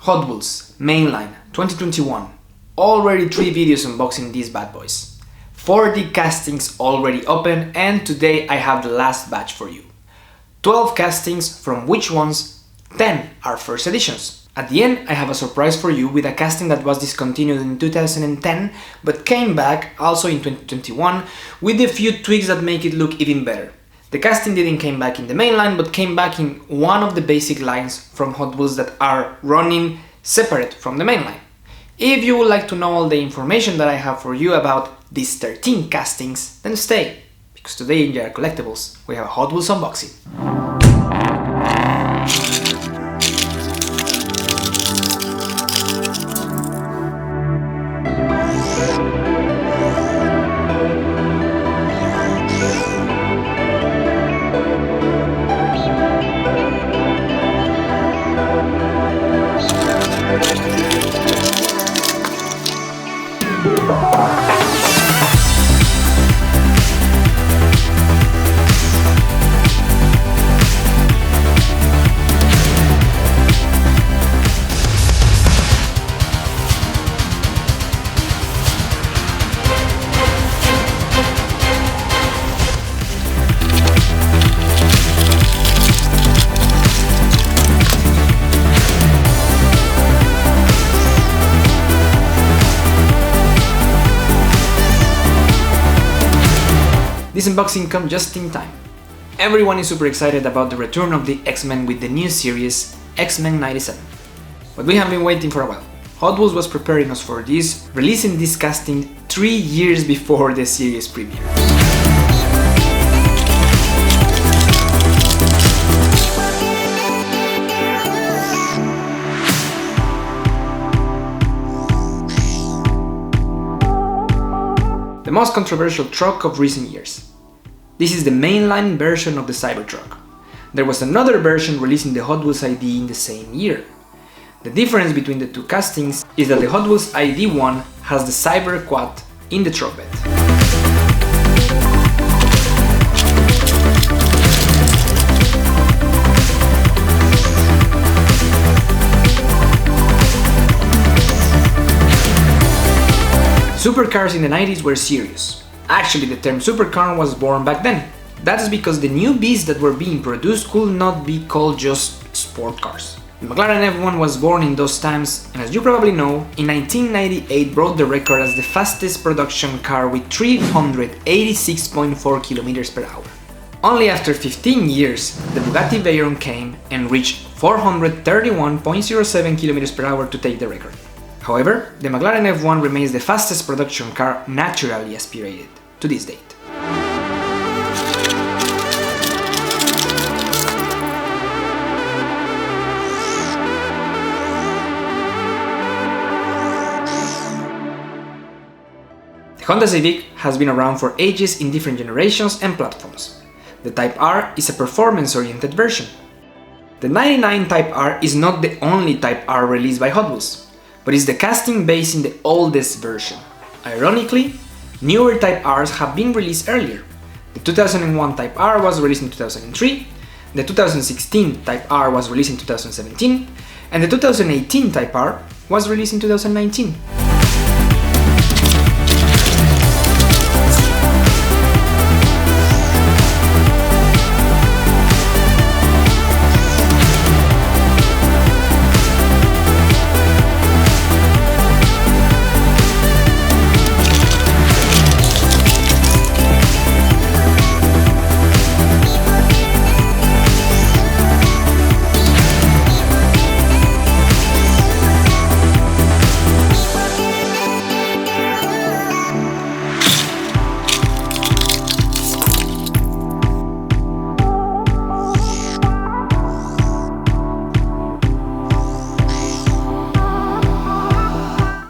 Hot Wheels, Mainline, 2021. Already 3 videos unboxing these bad boys. 40 castings already open, and today I have the last batch for you. 12 castings, from which ones 10 are first editions. At the end I have a surprise for you with a casting that was discontinued in 2010 but came back also in 2021 with a few tweaks that make it look even better. The casting didn't came back in the Mainline but came back in one of the basic lines from Hot Wheels that are running separate from the Mainline. If you would like to know all the information that I have for you about these 13 castings, then stay, because today in JR Collectibles we have a Hot Wheels unboxing. This unboxing comes just in time. Everyone is super excited about the return of the X-Men with the new series, X-Men 97. But we have been waiting for a while. Hot Wheels was preparing us for this, releasing this casting 3 years before the series premiere. The most controversial truck of recent years. This is the mainline version of the Cybertruck. There was another version releasing the Hot Wheels ID in the same year. The difference between the two castings is that the Hot Wheels ID1 has the Cyber Quad in the truck bed. Supercars in the 90s were serious. Actually, the term supercar was born back then. That is because the new beasts that were being produced could not be called just sport cars. The McLaren F1 was born in those times, and as you probably know, in 1998 broke the record as the fastest production car with 386.4 km per hour. Only after 15 years, the Bugatti Veyron came and reached 431.07 km per hour to take the record. However, the McLaren F1 remains the fastest production car naturally aspirated to this date. The Honda Civic has been around for ages in different generations and platforms. The Type R is a performance-oriented version. The 99 Type R is not the only Type R released by Hot Wheels, but is the casting based in the oldest version. Ironically, newer Type Rs have been released earlier. The 2001 Type R was released in 2003, the 2016 Type R was released in 2017, and the 2018 Type R was released in 2019.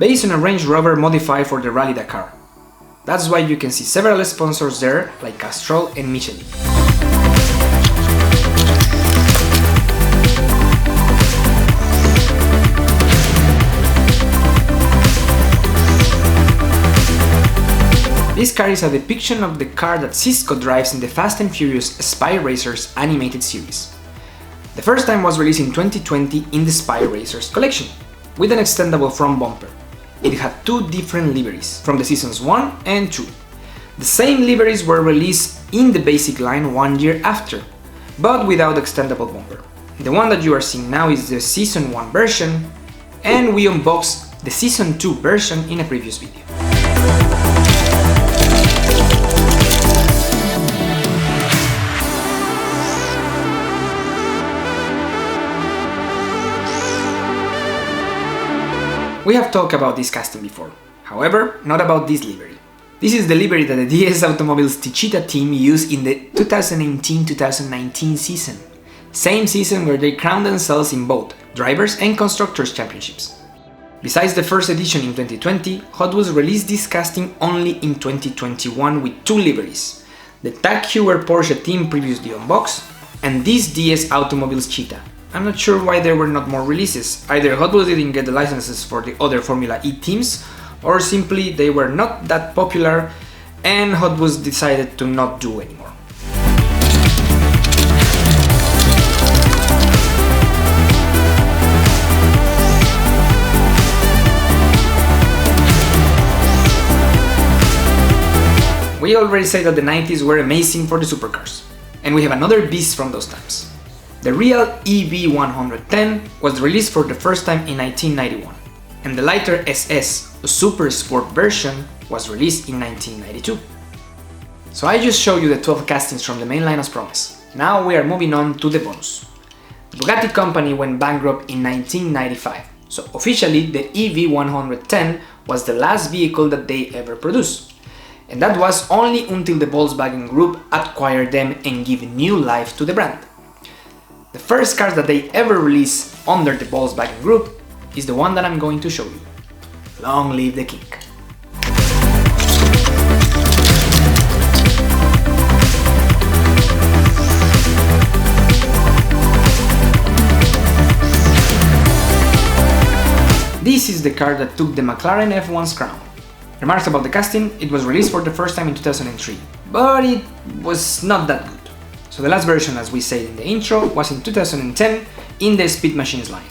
Based on a Range Rover modified for the Rally Dakar. That's why you can see several sponsors there like Castrol and Michelin. This car is a depiction of the car that Cisco drives in the Fast and Furious Spy Racers animated series. The first time was released in 2020 in the Spy Racers collection. with an extendable front bumper. It had two different liveries from the seasons 1 and 2. The same liveries were released in the basic line 1 year after, but without extendable bumper. The one that you are seeing now is the season 1 version, and we unboxed the season 2 version in a previous video. We have talked about this casting before, however, not about this livery. This is the livery that the DS Automobiles Techeetah team used in the 2018-2019 season. Same season where they crowned themselves in both Drivers' and Constructors' Championships. Besides the first edition in 2020, Hot Wheels released this casting only in 2021 with two liveries. The Tag Heuer Porsche team previously unboxed, and this DS Automobiles Cheetah. I'm not sure why there were not more releases. Either Hot Wheels didn't get the licenses for the other Formula E teams, or simply they were not that popular and Hot Wheels decided to not do anymore. We already said that the 90s were amazing for the supercars, and we have another beast from those times. The real EB110 was released for the first time in 1991, and the lighter SS, a super sport version, was released in 1992. So I just showed you the 12 castings from the main line as promised. Now we are moving on to the bonus. The Bugatti company went bankrupt in 1995, so officially the EB110 was the last vehicle that they ever produced. And that was only until the Volkswagen Group acquired them and gave new life to the brand. The first car that they ever released under the Volkswagen Group is the one that I'm going to show you. Long live the king! This is the car that took the McLaren F1's crown. Remarks about the casting: it was released for the first time in 2003, but it was not that good. So the last version, as we said in the intro, was in 2010 in the Speed Machines line.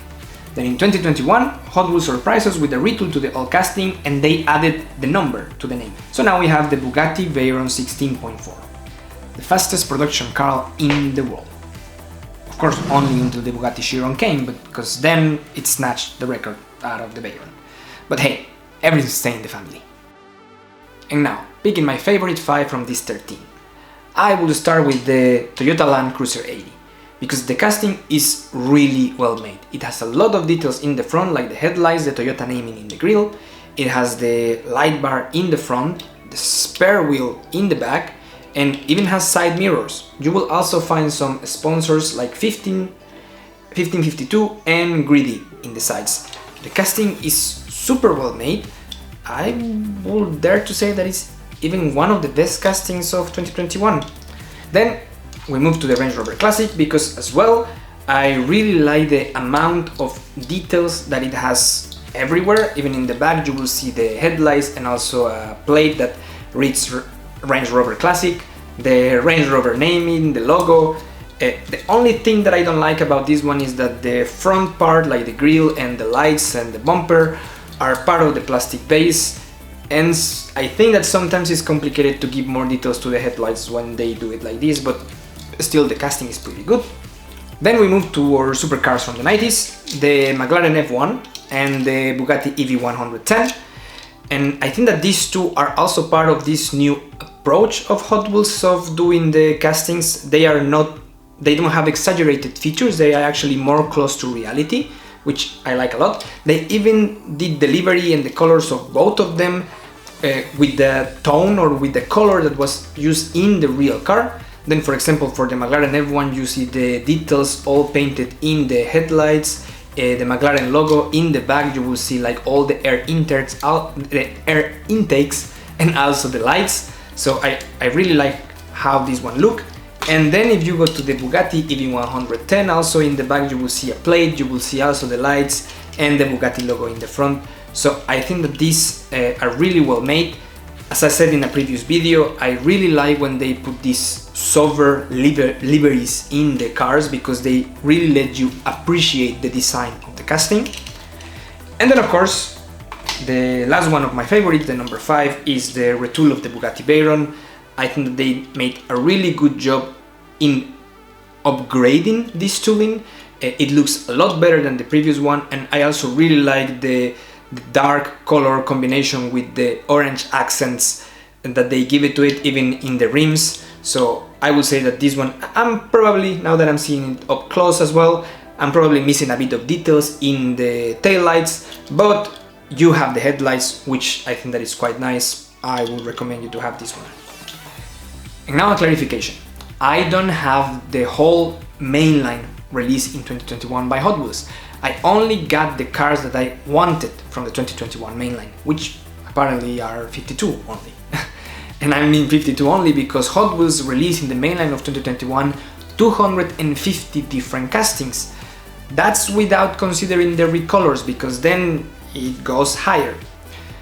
Then in 2021, Hot Wheels surprised us with a retool to the old casting and they added the number to the name. So now we have the Bugatti Veyron 16.4, the fastest production car in the world. Of course, only until the Bugatti Chiron came, but because then it snatched the record out of the Veyron. But hey, everything's staying in the family. And now, picking my favorite 5 from this 13. I will start with the Toyota Land Cruiser 80, because the casting is really well made. It has a lot of details in the front, like the headlights, the Toyota naming in the grille. It has the light bar in the front, the spare wheel in the back, and even has side mirrors. You will also find some sponsors like 1552 and Greedy in the sides. The casting is super well made. I would dare to say that it's even one of the best castings of 2021. Then we move to the Range Rover Classic because as well I really like the amount of details that it has everywhere. Even in the back you will see the headlights and also a plate that reads Range Rover Classic, the Range Rover naming, the logo. The only thing that I don't like about this one is that the front part, like the grille and the lights and the bumper, are part of the plastic base, and I think that sometimes it's complicated to give more details to the headlights when they do it like this, but still the casting is pretty good. Then we move to our supercars from the 90s, the McLaren F1 and the Bugatti EB110, and I think that these two are also part of this new approach of Hot Wheels of doing the castings. They don't have exaggerated features, they are actually more close to reality, which I like a lot. They even did the livery and the colors of both of them with the tone or with the color that was used in the real car. Then for example, for the McLaren F1 you see the details all painted in the headlights, the McLaren logo. In the back you will see like all the air intakes and also the lights. So I really like how this one look. And then if you go to the Bugatti EB110, also in the back you will see a plate, you will see also the lights and the Bugatti logo in the front. So I think that these are really well made. As I said in a previous video, I really like when they put these sober liveries in the cars because they really let you appreciate the design of the casting. And then of course, the last one of my favorites, the number 5, is the retool of the Bugatti Veyron. I think that they made a really good job in upgrading this tooling. It looks a lot better than the previous one, and I also really like the dark color combination with the orange accents that they give it to it, even in the rims. So I would say that this one, I'm probably, now that I'm seeing it up close as well, I'm probably missing a bit of details in the taillights, but you have the headlights, which I think that is quite nice. I would recommend you to have this one. And now a clarification. I don't have the whole Mainline release in 2021 by Hot Wheels. I only got the cars that I wanted from the 2021 Mainline, which apparently are 52 only. And I mean 52 only because Hot Wheels released in the Mainline of 2021 250 different castings. That's without considering the recolors, because then it goes higher.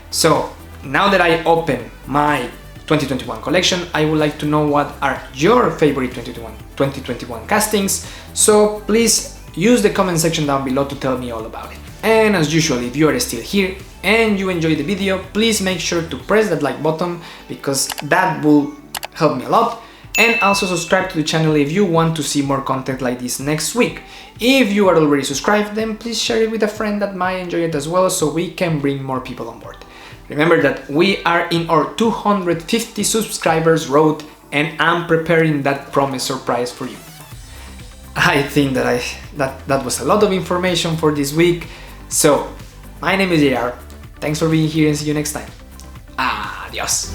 So now that I open my 2021 collection, I would like to know what are your favorite 2021 castings. So please use the comment section down below to tell me all about it. And as usual, if you are still here and you enjoyed the video, please make sure to press that like button, because that will help me a lot. And also subscribe to the channel if you want to see more content like this next week. If you are already subscribed, then please share it with a friend that might enjoy it as well, so we can bring more people on board. Remember that we are in our 250 subscribers road, and I'm preparing that promised surprise for you. I think that that was a lot of information for this week. So, my name is JR. Thanks for being here and see you next time. Adios.